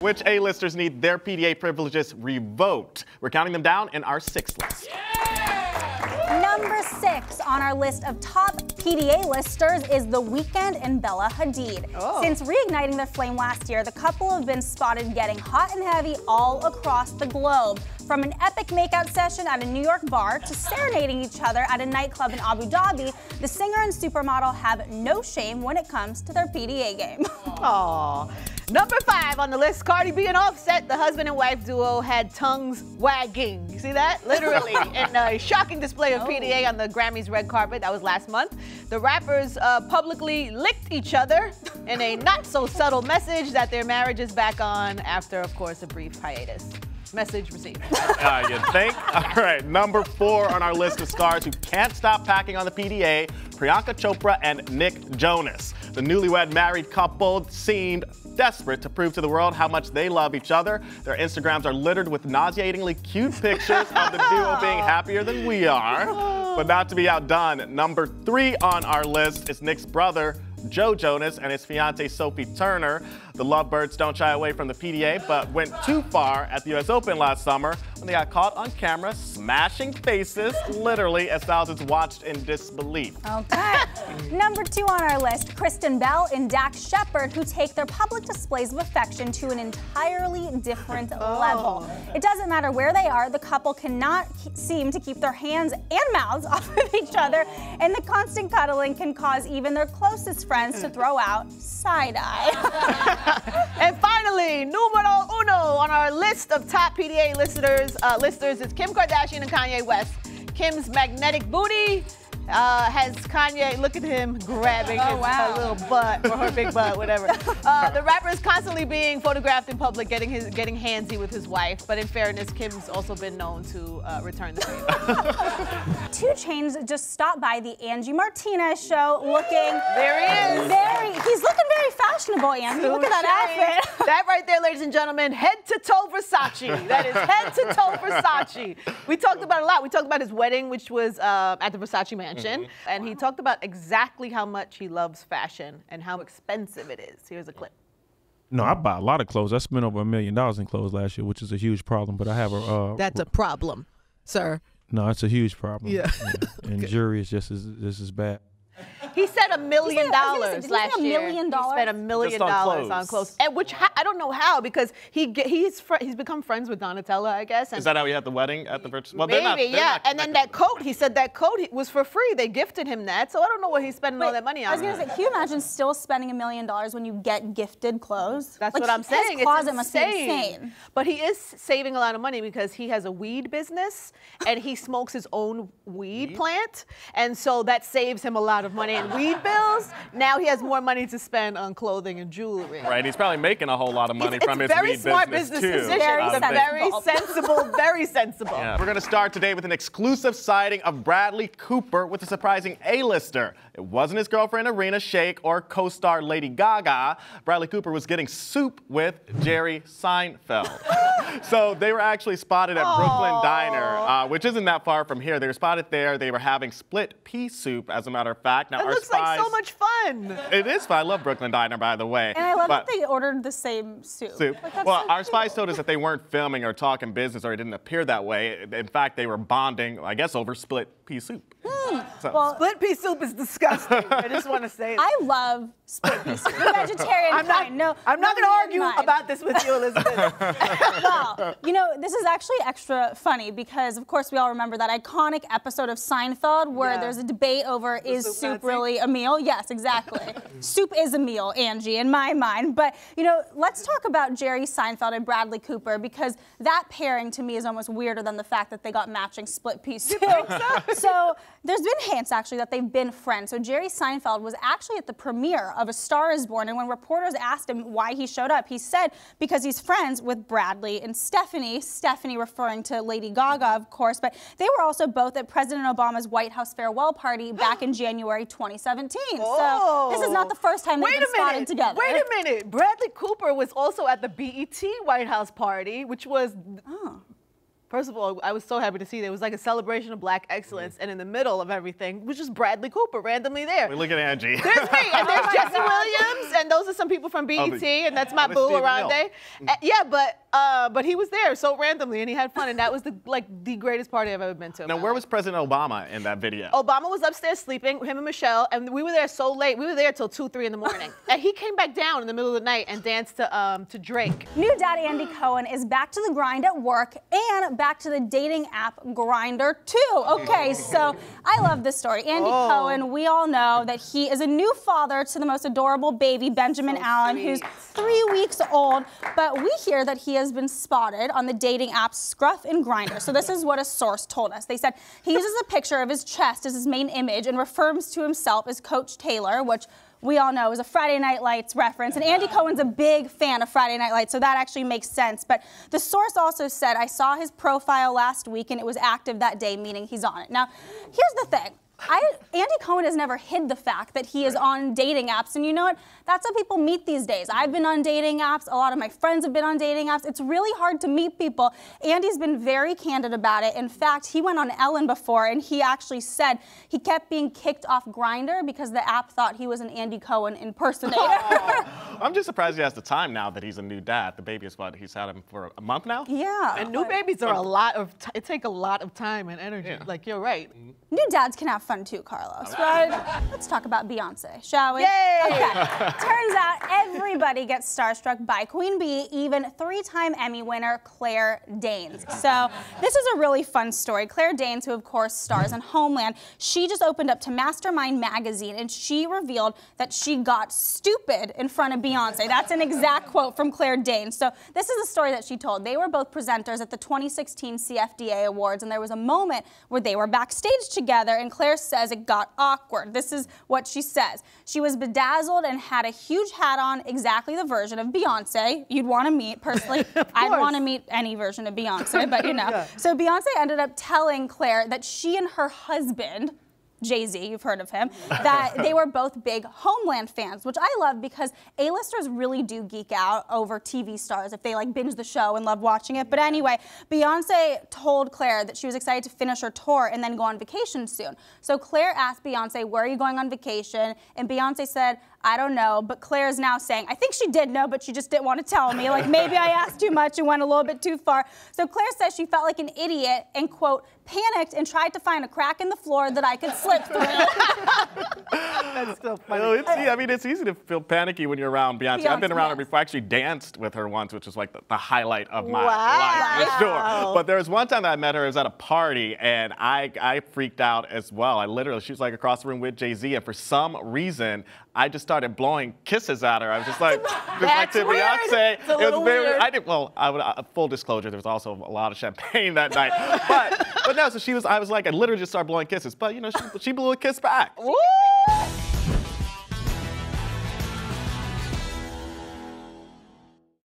Which A-listers need their PDA privileges revoked? We're counting them down in our 6th list. Number 6 on our list of top PDA listers is The Weeknd and Bella Hadid. Since reigniting their flame last year, the couple have been spotted getting hot and heavy all across the globe. From an epic makeout session at a New York bar to serenading each other at a nightclub in Abu Dhabi, the singer and supermodel have no shame when it comes to their PDA game. Aww. Number 5 on the list, Cardi B and Offset, the husband and wife duo, had tongues wagging. You see that? Literally, in a shocking display of PDA on the Grammys red carpet. That was last month. The rappers publicly licked each other in a not-so-subtle message that their marriage is back on after, of course, a brief hiatus. Message received. You think? All right, number 4 on our list of stars who can't stop packing on the PDA, Priyanka Chopra and Nick Jonas. The newlywed married couple seemed desperate to prove to the world how much they love each other. Their Instagrams are littered with nauseatingly cute pictures of the duo being happier than we are. But not to be outdone, number 3 on our list is Nick's brother, Joe Jonas, and his fiancée Sophie Turner. The lovebirds don't shy away from the PDA, but went too far at the US Open last summer when they got caught on camera smashing faces, literally, as thousands watched in disbelief. Okay. Number 2 on our list, Kristen Bell and Dax Shepard, who take their public displays of affection to an entirely different level. It doesn't matter where they are, the couple cannot seem to keep their hands and mouths off of each other, and the constant cuddling can cause even their closest friends to throw out side-eye. And finally, numero uno on our list of top PDA listers is Kim Kardashian and Kanye West. Kim's magnetic booty has Kanye, look at him grabbing his little butt, or her big butt, whatever. The rapper is constantly being photographed in public getting handsy with his wife, but in fairness, Kim's also been known to return the favor. 2 Chainz just stopped by the Angie Martinez show looking... There he is. He's looking very fashionable, Angie. Look at that outfit. That right there, ladies and gentlemen, head-to-toe Versace. That is head-to-toe Versace. We talked about it a lot. We talked about his wedding, which was at the Versace mansion. And he talked about exactly how much he loves fashion and how expensive it is. Here's a clip. No, I buy a lot of clothes. I spent over $1 million in clothes last year, which is a huge problem. But I have a that's a problem, sir. No, it's a huge problem. Yeah. And jury is just as bad. He said $1 million last year. $1 million? He spent $1 million on clothes. And which I don't know how, because he's become friends with Donatella, I guess. And is that how he had the wedding at the virtual? Well, maybe, yeah. And then that coat, he said that coat was for free. They gifted him that, so I don't know what he's spending all that money on. I was gonna say, can you imagine still spending $1 million when you get gifted clothes? That's what I'm saying. His closet must be insane. But he is saving a lot of money because he has a weed business and he smokes his own weed plant, and so that saves him a lot of money in weed bills. Now he has more money to spend on clothing and jewelry. Right, he's probably making a whole lot of money from his weed business, very smart business decision. Very sensible, very sensible. Yeah. We're going to start today with an exclusive sighting of Bradley Cooper with a surprising A-lister. It wasn't his girlfriend Irina Shayk or co-star Lady Gaga. Bradley Cooper was getting soup with Jerry Seinfeld. So they were actually spotted at Brooklyn Diner, which isn't that far from here. They were spotted there. They were having split pea soup, as a matter of fact. Now, it looks like so much fun. It is fun. I love Brooklyn Diner, by the way. And I love that they ordered the same soup. Like, well, our spies told us that they weren't filming or talking business, or it didn't appear that way. In fact, they were bonding, I guess, over split pea soup. So. Well, split pea soup is disgusting. I just want to say that. I love split pea soup. The vegetarian I'm not going to argue about this with you, Elizabeth. Well, you know, this is actually extra funny because, of course, we all remember that iconic episode of Seinfeld where there's a debate over is soup really a meal? Yes, exactly. Soup is a meal, Angie, in my mind. But, you know, let's talk about Jerry Seinfeld and Bradley Cooper, because that pairing to me is almost weirder than the fact that they got matching split pea soup. So there's been hints, actually, that they've been friends. So Jerry Seinfeld was actually at the premiere of A Star is Born, and when reporters asked him why he showed up, he said because he's friends with Bradley and Stephanie referring to Lady Gaga, of course, but they were also both at President Obama's White House farewell party back in January 2017. So this is not the first time they've been spotted together. Wait a minute. Bradley Cooper was also at the BET White House party, which was First of all, I was so happy to see that. It was like a celebration of Black excellence, and in the middle of everything was just Bradley Cooper randomly there. We look at Angie. There's me, and there's Jesse Williams, and those are some people from BET, and that's my boo, Arande. Yeah, but he was there so randomly, and he had fun, and that was the greatest party I've ever been to. Now, where was President Obama in that video? Obama was upstairs sleeping, him and Michelle, and we were there so late. We were there till 2, 3 in the morning, and he came back down in the middle of the night and danced to Drake. New dad Andy Cohen is back to the grind at work and back to the dating app Grindr too. Okay, so I love this story. Andy Cohen, we all know that he is a new father to the most adorable baby, Benjamin Allen, who's 3 weeks old. But we hear that he has been spotted on the dating apps Scruff and Grindr. So this is what a source told us. They said he uses a picture of his chest as his main image and refers to himself as Coach Taylor, which we all know is a Friday Night Lights reference. And Andy Cohen's a big fan of Friday Night Lights, so that actually makes sense. But the source also said, I saw his profile last week and it was active that day, meaning he's on it. Now, here's the thing. Andy Cohen has never hid the fact that he is on dating apps, and you know what? That's how people meet these days. I've been on dating apps. A lot of my friends have been on dating apps. It's really hard to meet people. Andy's been very candid about it. In fact, he went on Ellen before, and he actually said he kept being kicked off Grindr because the app thought he was an Andy Cohen impersonator. I'm just surprised he has the time now that he's a new dad. The baby is what? He's had him for a month now? Yeah. And new babies are it take a lot of time and energy. Yeah. Like, you're right. New dads can have fun too, Carlos, right? Let's talk about Beyonce, shall we? Yay! Okay. Turns out everybody gets starstruck by Queen Bee, even 3-time Emmy winner Claire Danes. So this is a really fun story. Claire Danes, who of course stars in Homeland, she just opened up to Mastermind magazine and she revealed that she got stupid in front of Beyonce. That's an exact quote from Claire Danes. So this is a story that she told. They were both presenters at the 2016 CFDA Awards, and there was a moment where they were backstage together, and Claire says it got awkward. This is what she says. She was bedazzled and had a huge hat on, exactly the version of Beyonce you'd want to meet. Personally, I'd want to meet any version of Beyonce, but you know. Yeah. So Beyonce ended up telling Claire that she and her husband, Jay-Z, you've heard of him, that they were both big Homeland fans, which I love because A-listers really do geek out over TV stars if they like binge the show and love watching it. But anyway, Beyonce told Claire that she was excited to finish her tour and then go on vacation soon. So Claire asked Beyonce, where are you going on vacation? And Beyonce said, I don't know, but Claire's now saying, I think she did know, but she just didn't want to tell me. Like, maybe I asked too much and went a little bit too far. So Claire says she felt like an idiot and, quote, panicked and tried to find a crack in the floor that I could slip through. That's so funny. You know, I mean, it's easy to feel panicky when you're around Beyonce. I've been around her before. I actually danced with her once, which was like the highlight of my life, for sure. But there was one time that I met her, it was at a party, and I freaked out as well. She was like across the room with Jay-Z, and for some reason, I just started blowing kisses at her. I was just like, to Beyonce. It's a little weird. Full disclosure, there was also a lot of champagne that night. But no, so I was like, I literally just started blowing kisses. But you know, she blew a kiss back. Woo!